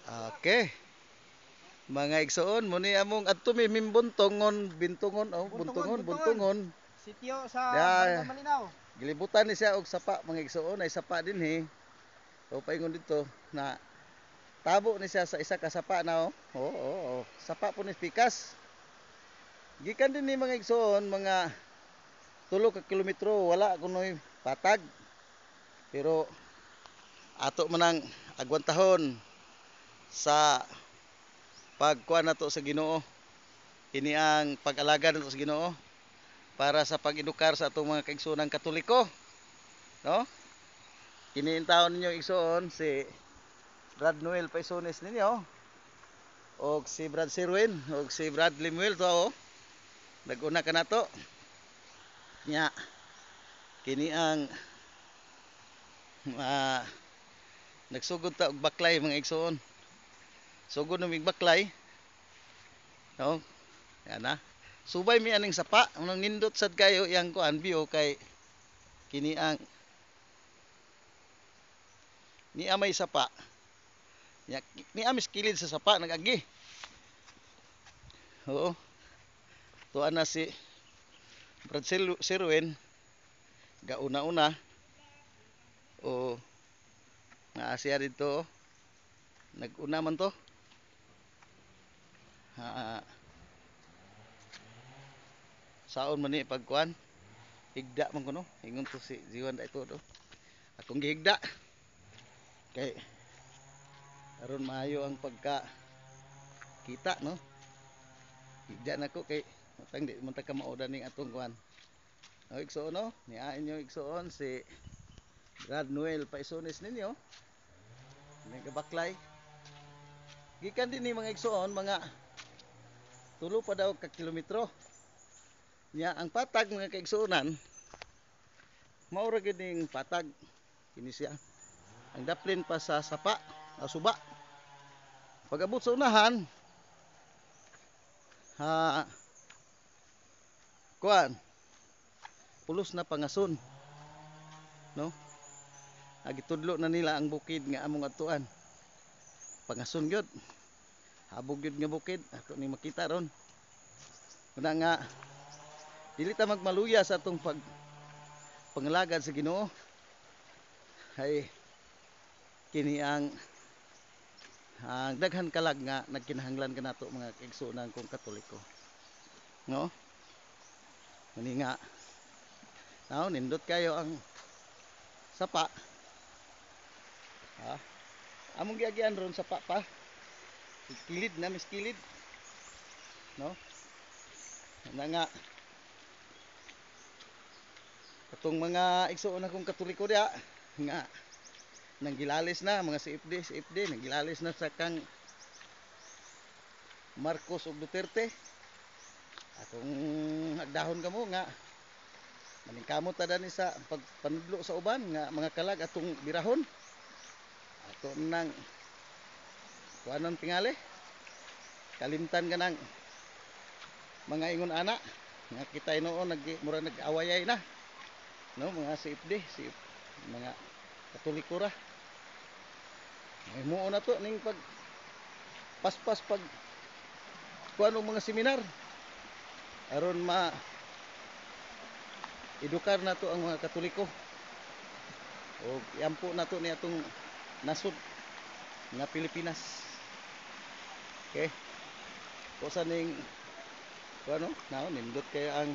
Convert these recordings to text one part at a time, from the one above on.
Okay. Mga igsoon, muni among adto mi mimbuntongon, bintungon, oh, Buntungon, buntungon, buntungon. buntungon. Sityo sa Da, Barangay Malinaw. gilibutan ni siya og sapa mga igsoon, ay sapa din he. O paingon dito na tabo ni siya sa isa ka sapa na oh. Oo. Sapa po ni pikas. Gikan din ni mga igsoon, mga 3 ka kilometro wala kunoy patag. Pero ato manang agwantahon sa pagkuan nato sa Ginoo. Kini ang pag-alagad nato sa Ginoo para sa pag-edukar sa atong mga kaigsoonang Katoliko, no? Kini ang taon ninyo igsoon si Brad Noel Paisones ninyo og si Brad Sirwin og si Brad Limuel to oh. Nag-una ka nato. Nya kini ang uh, nagsugod ta og baklay mga igsoon. Sugod ng baklay, no? Yan na. Subay mi aning sapa, unang nindot sad kayo yang kuan view kay kini ang ni amay sapa. Ni amis kilid sa sapa nagagi. Oo. Tuan na si Brad Sirwin gauna-una o nga siya dito naguna man to. Saon man ni pagkuan higda man kuno ingon to si Jiwan da ito do akong gihigda kay aron maayo ang pagka kita no higda nako kay matang di man ta ka maudan ning atong kuan o igsoon no niain nyo igsoon si Brad Noel Paisones ninyo nagabaklay gikan din ni mga igsoon mga 3 pa daw ka kilometro nya ang patag mga kaigsuonan mao ra gid ning patag kini siya ang daplin pa sa sapa suba pag-abot sa unahan kuan pulos na pangason no agitudlo na nila ang bukid nga among atuan pangason gyud habog gyud nga bukid ato ni makita ron kuna nga dili ta magmaluya sa atong pangalagad sa Ginoo ay kini ang daghan kalag nga nagkinahanglan kanato mga kaigsuonan kong Katoliko no muni nga now nindot kayo ang sapa among giagian ron sapa pa kilid na miskilid no na nga katong mga igsuon akong Katoliko dia nga nanggilalis na mga CFD nanggilalis na sa kang Marcos ug Duterte akong agdahon kamo nga maningkamot ta dani sa pagpanudlo sa uban nga mga kalag atong birahon ato nang kuanon tingali kalimtan ka ng mga ingon ana nga kita noon mura nag-awayay na no mga CFD mga Katoliko ra may muo na to ning pag paspas pag kuanong mga seminar aron edukar na to ang mga Katoliko o iampo na to ni atong nasod nga Pilipinas okay kusa ning kuano now nindot kay ang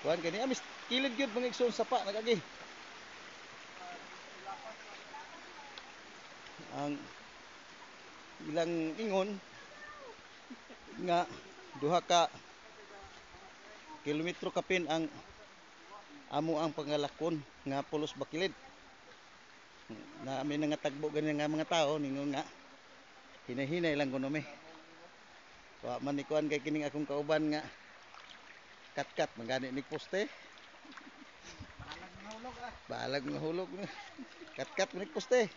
kuan kani amis kilid gyud mga igsoon sapa nagagi ang ilang ingon nga 2 ka kilometro kapin ang amo ang pangalakon nga pulos bakilid na may nangatagbo ganyan nga mga tao ningon nga hinahinay lang kuno me wa man ni kuan kay kining akong kauban nga kat magani ni poste balag mahulog kat man ni poste